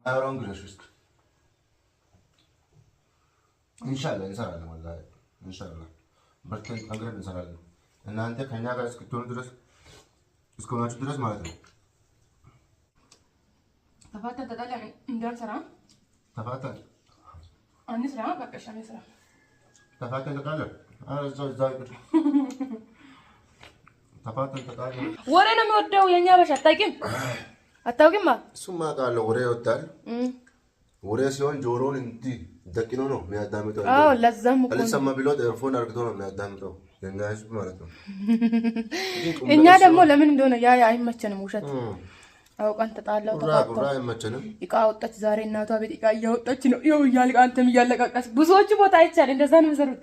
አብረን ግረሽ ውስጥ ኢንሻአላህ እንሰራለን። ወላሂ ኢንሻአላህ በርተን ጠንክረን እንሰራለን። እናንተ ከኛ ጋር እስክትሆኑ ድረስ እስከሆናችሁ ድረስ ማለት ነው። ተፋተን ተጣላን እንዳልሰራ ተፋተን አንስራ በቃ አንስራ ተፋተን ተጣላን። እዛው ተፋተን ተጣላን። ወሬ ነው የሚወደው የኛ በሻ አታውቂም? እሱማ አውቃለሁ። ወሬ ይወዳል። ወሬ ሲሆን ጆሮውን እንዲህ ደቂኖ ነው የሚያዳምጠው። አዎ ለዛም እኮ አልሰማ ቢሎት ኤርፎን አድርጎ ነው የሚያዳምጠው። የኛ ህዝብ ማለት ነው። እኛ ደግሞ ለምን እንደሆነ ያ አይመቸንም። ውሸት አውቀን ተጣላው ተጣጣው አይመቸንም። እቃ ወጣች ዛሬ እናቷ ቤት እቃ እያወጣች ነው። ይኸው እያልቃ አንተም እያለቃቀስ ብዙዎች ቦታ አይቻል እንደዛ ነው የሚሰሩት።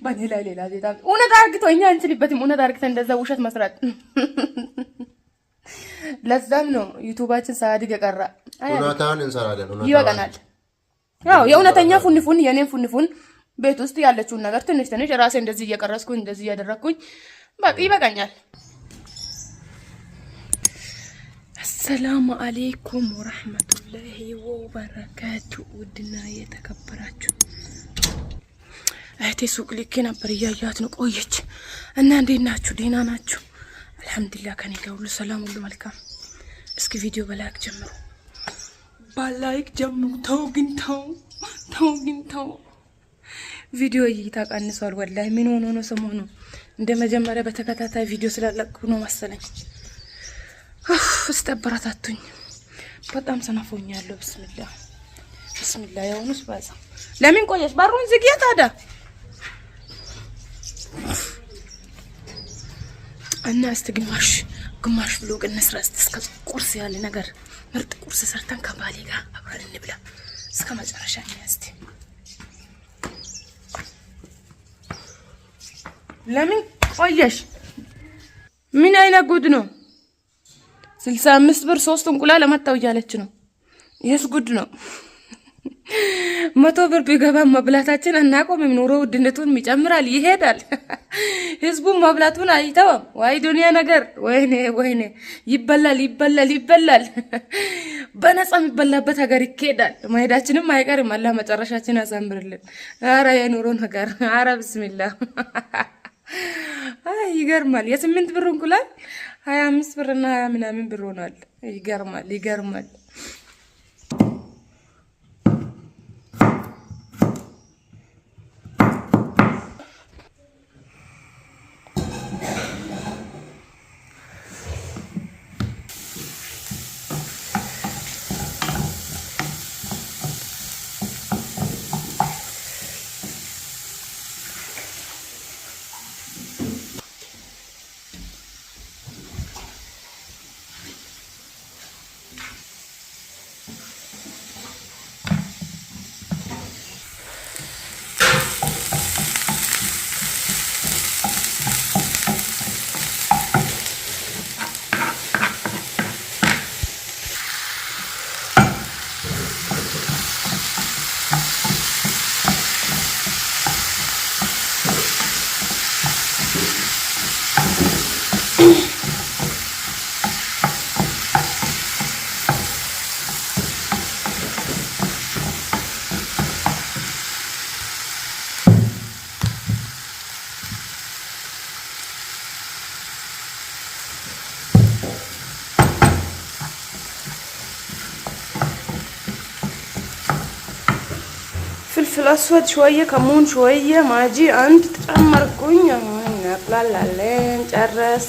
በኔ ላይ ሌላ ዜታ እውነት አርግቶ እኛ አንችልበትም። እውነት አርግተን እንደዛ ውሸት መስራት ለዛም ነው ዩቲዩባችን ሳያድግ የቀራ። እውነታን እንሰራለን። ይበቃናል። ያው የእውነተኛ ፉንፉን የኔን ፉንፉን ቤት ውስጥ ያለችውን ነገር ትንሽ ትንሽ ራሴ እንደዚህ እየቀረስኩኝ እንደዚህ እያደረኩኝ በቃ ይበቃኛል። አሰላሙ አለይኩም ወራህመቱላሂ ወበረካቱ። ውድና የተከበራችሁ እህቴ ሱቅ ልኬ ነበር እያያት ነው ቆየች እና እንዴት ናችሁ? ደህና ናችሁ? አልሐምዱሊላህ ከኔ ጋር ሁሉ ሰላም ሁሉ መልካም። እስኪ ቪዲዮ በላይክ ጀምሩ፣ ባላይክ ጀምሩ። ተው ግን ቪዲዮ እይታ ቀንሷል። ወላሂ ምን ሆኖ ነው ሰሞኑ? እንደ መጀመሪያ በተከታታይ ቪዲዮ ስላለቅኩ ነው መሰለኝ። አስተበረታቱኝ። በጣም ሰነፎኛለሁ። ቢስሚላህ ያውኑስ ባዛ ለምን ቆየሽ? ባሩን ዝግያ ታዲያ እና እስቲ ግማሽ ብሎግ እንስራ። እስከ ቁርስ ያለ ነገር ምርጥ ቁርስ ሰርተን ከባሌ ጋር አብረን እንብላ። እስከ መጨረሻ እስቲ ለምን ቆየሽ? ምን አይነት ጉድ ነው? 65 ብር 3 እንቁላል ለማጣው እያለች ነው። ይሄስ ጉድ ነው። 100 ብር ቢገባ መብላታችን እናቆምም። ኑሮ ውድነቱን ይጨምራል ይሄዳል። ህዝቡ መብላቱን አይተውም። ዋይ ዱንያ ነገር ወይኔ ይበላል። በነፃ የሚበላበት ሀገር ይኬዳል። መሄዳችንም አይቀርም። አላህ መጨረሻችን ያሳምርልን። አረ የኑሮ ነገር አረ ቢስሚላህ ይገርማል። የ8 ብር እንቁላል 25 ብርና 20 ምናምን ብር ሆኗል። ይገርማል። فلفل اسود شويه كمون شويه ماجي አንድ ጨመርኩኝ። እናቅላላለን። ጨረስ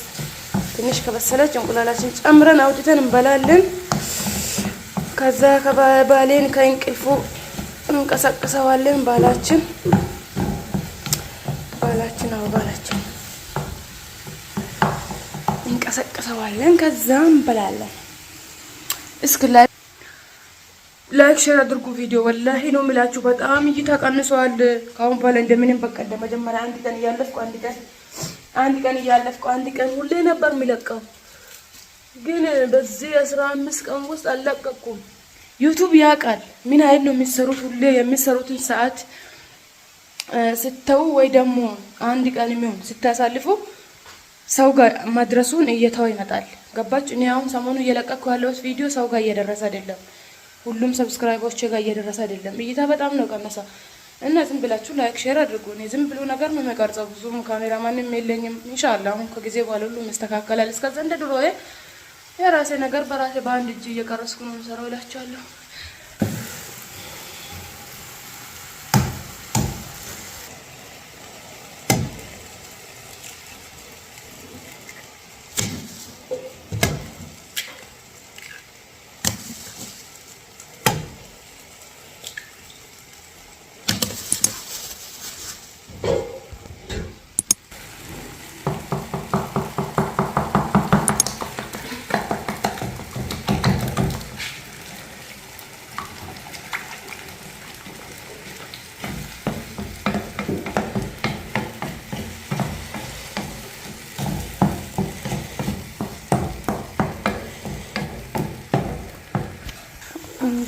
ትንሽ ከበሰለች እንቁላላችን ጨምረን አውጥተን እንበላለን። ከዛ ከባሌን ከእንቅልፉ እንቀሰቅሰዋለን። ባላችን እንቀሰቅሰዋለን። ከዛ እንበላለን። እስኪ ላይክ ሼር አድርጉ ቪዲዮ። ወላሂ ነው የምላችሁ በጣም እይታ ቀንሷል። ካሁን በኋላ እንደምንም በቃ እንደመጀመሪያ አንድ ቀን ሁሌ ነበር የሚለቀው፣ ግን በዚህ 15 ቀን ውስጥ አልለቀኩም። ዩቲዩብ ያውቃል ምን አይል ነው የሚሰሩት። ሁሌ የሚሰሩትን ሰዓት ስተው ወይ ደግሞ አንድ ቀን የሚሆን ስታሳልፉ ሰው ጋር መድረሱን እየተው ይመጣል። ገባች? እኔ አሁን ሰሞኑ እየለቀኩ ያለው ቪዲዮ ሰው ጋር እየደረሰ አይደለም። ሁሉም ሰብስክራይበሮች ጋር እየደረሰ አይደለም። እይታ በጣም ነው ቀነሰ እና ዝም ብላችሁ ላይክ ሼር አድርጉ። እኔ ዝም ብሎ ነገር ነው የምቀርጸው። ብዙም ካሜራማንም የለኝም። ኢንሻአላህ አሁን ከጊዜ በኋላ ሁሉም ይስተካከላል። እስከዛ እንደ ድሮ የራሴ ነገር በራሴ በአንድ እጅ እየቀረስኩ ነው የምሰራው እላችኋለሁ።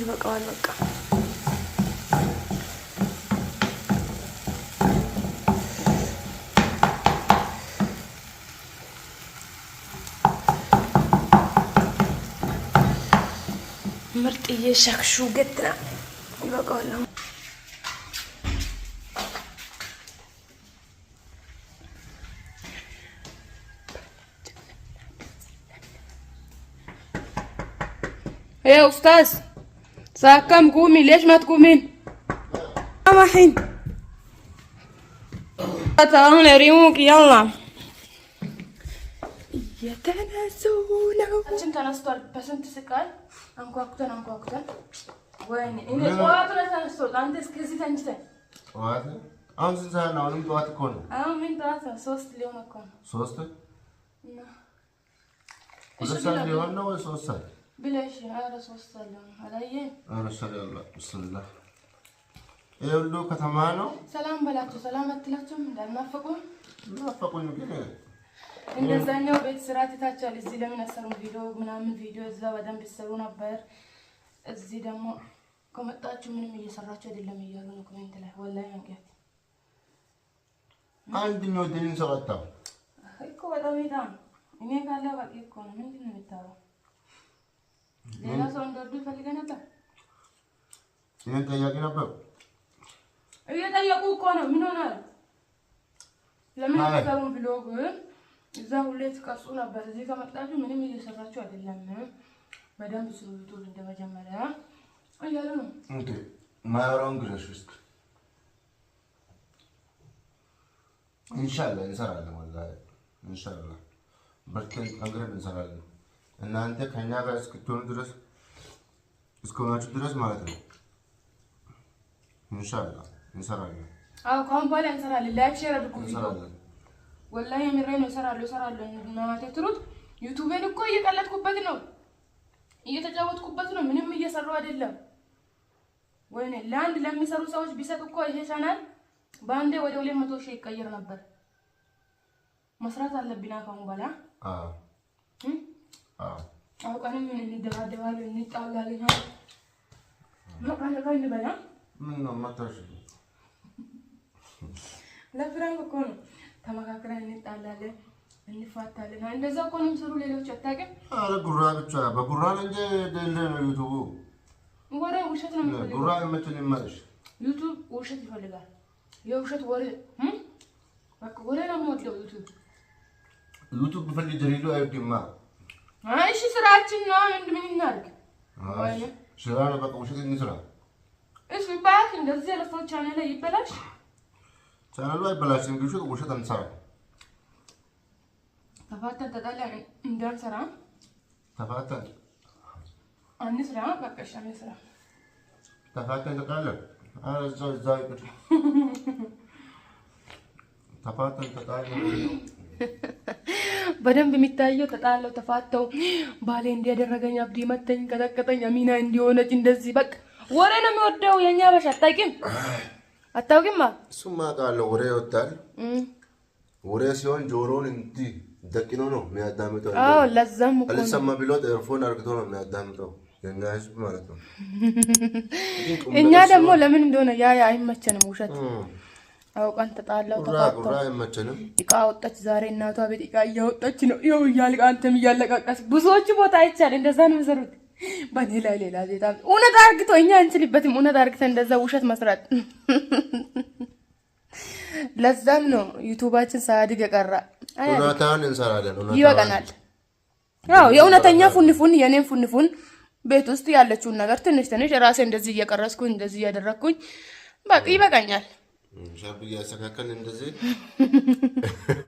በቃዋል በቃ ምርጥዬ ሻክሹገት ነው ይበቃዋል። يا أستاذ الساعة كام قومي؟ ليش ما تقومين؟ ما حين تعالوا ريموك يلا يتناسون أنت تنستول بس أنت سكال أنكوكتن وين إني طوات ولا تنستول أنت سكزي تنجتن طوات أنا سنسان أنا من طوات كون من طوات صوص اليوم أكون صوص كل سنة اليوم ولا صوص بلاش هذا صوص اليوم هذا يه أنا شاء الله بسم الله يقولوا كتمانو سلام بلاتو سلام أتلاتهم دار نافقون يمكن እንደዛኛው ቤት ስራ ትታቻል። እዚህ ለምን አሰሩን ቪዲዮ እዛ በደንብ ቢሰሩ ነበር። እዚህ ደግሞ ከመጣችሁ ምንም እየሰራችሁ አይደለም እያሉ ነው ኮሜንት ላይ ወላሂ አንገት አንድ ነው ደን ሰራታው እኮ በጣም ይታም እኔ ካለ በቂ እኮ ነው። ምንድን ነው የምታወራው? ሌላ ሰው እንደወዱ ፈልገህ ነበር? እኔን ጠያቂ ነበር እየጠየቁ እኮ ነው። ምን ሆናል? ለምን አሰሩን ቪሎግ እዛ ሁሌ ትቀርጹ ነበር። እዚህ ከመጣችሁ ምንም እየሰራችሁ አይደለም። በደንብ ስሩ ዩቲዩብ እንደመጀመሪያ እያሉ ነው። እንዴ ማራውን ግረሽ ውስጥ ኢንሻአላህ እንሰራለን። ወላሂ ኢንሻአላህ በርተን አንግረን እንሰራለን። እናንተ ከኛ ጋር እስክትሆኑ ድረስ እስከሆናችሁ ድረስ ማለት ነው። ኢንሻአላህ እንሰራለን። አዎ ካሁን በኋላ እንሰራለን። ላይክ ሼር አድርጉ። እንሰራለን ወላሂ የምሬን ነው። እሰራለሁ እናቴ ትሩት ዩቲዩብን እኮ እየቀለጥኩበት ነው፣ እየተጫወትኩበት ነው። ምንም እየሰራሁ አይደለም። ወይኔ ለአንድ ለሚሰሩ ሰዎች ቢሰጥ እኮ ይሄ ቻናል በአንዴ ወደ 200 ሺህ ይቀየር ነበር። መስራት አለብን ካሁን በኋላ። አውቀንም እንደባደባለን እንጣላለን። ማቃለቃ እንበላ ምን ነው ማታሽ ለፍራንክ እኮ ነው። ተመካክረን እንጣላለን እንፋታለን። እንደዛ እኮ ነው የሚሰሩ ሌሎች አታውቅም። አረ ጉራ ብቻ በጉራ እንጂ ደለ ነው ዩቲዩብ ወሬ ውሸት ነው የሚፈልገው። ጉራ የምትል ይመርሽ ዩቲዩብ ውሸት ይፈልጋል። የውሸት ወሬ በቃ ወሬ ነው የሚወደው ዩቲዩብ ቢፈልግ ጀሪዶ አይወድማ። እሺ ስራችን ነው። ምን እናድርግ? ስራ ነው በቃ ውሸት እንስራ። እሺ ባክ እንደዚህ ለሰው ቻናል ላይ ይበላሽ። ቻናሉ አይበላሽም፣ ግን ውሸት አንሰራ። ተፋተን ተጣላን እንዳንሰራ ተፋተን አንስራ። በቃ እሺ አንስራ። ተፋተን ተጣላን እዛው ይቅር። ተፋተን ተጣላን በደንብ የሚታየው ተጣለው ተፋተው ባሌ እንዲያደረገኝ አብዲ መተኝ ቀጠቀጠኝ አሚና እንዲሆነች እንደዚህ በቃ ወሬ ነው የሚወደው። የኛ ባሽ አታውቂም? እሱማ ቃል ወሬ ይወጣል። ወሬ ሲሆን ጆሮውን እንዲህ ደቂኖ ነው የሚያዳምጠው። አዎ ለዛም እኮ አልሰማ ብሎ ኤርፎን አርግቶ ነው የሚያዳምጠው። የኛ ህዝብ ማለት ነው። እኛ ደግሞ ለምን እንደሆነ ያ አይመቸንም። ውሸት አውቀን ተጣላው ተፋተው ጉራ አይመቸንም። እቃ ወጣች ዛሬ እናቷ ቤት እቃ እያወጣች ነው። ይኸው እያልቅ አንተም እያለቃቀስ ብዙዎች ቦታ አይቻል እንደዛ ነው የሚሰሩት። በኔ ላይ ሌላ ዜታ እውነት አርግቶ እኛ እንችልበትም እውነት አርግተን እንደዛ ውሸት መስራት ለዛም ነው ዩቲዩባችን ሳያድግ የቀራ እውነታን እንሰራለን ይበቃናል ያው የእውነተኛ ፉንፉን የኔን ፉንፉን ቤት ውስጥ ያለችውን ነገር ትንሽ ራሴ እንደዚህ እየቀረስኩኝ እንደዚህ እያደረኩኝ በቃ ይበቃኛል ሻብ እያስተካከልን እንደዚህ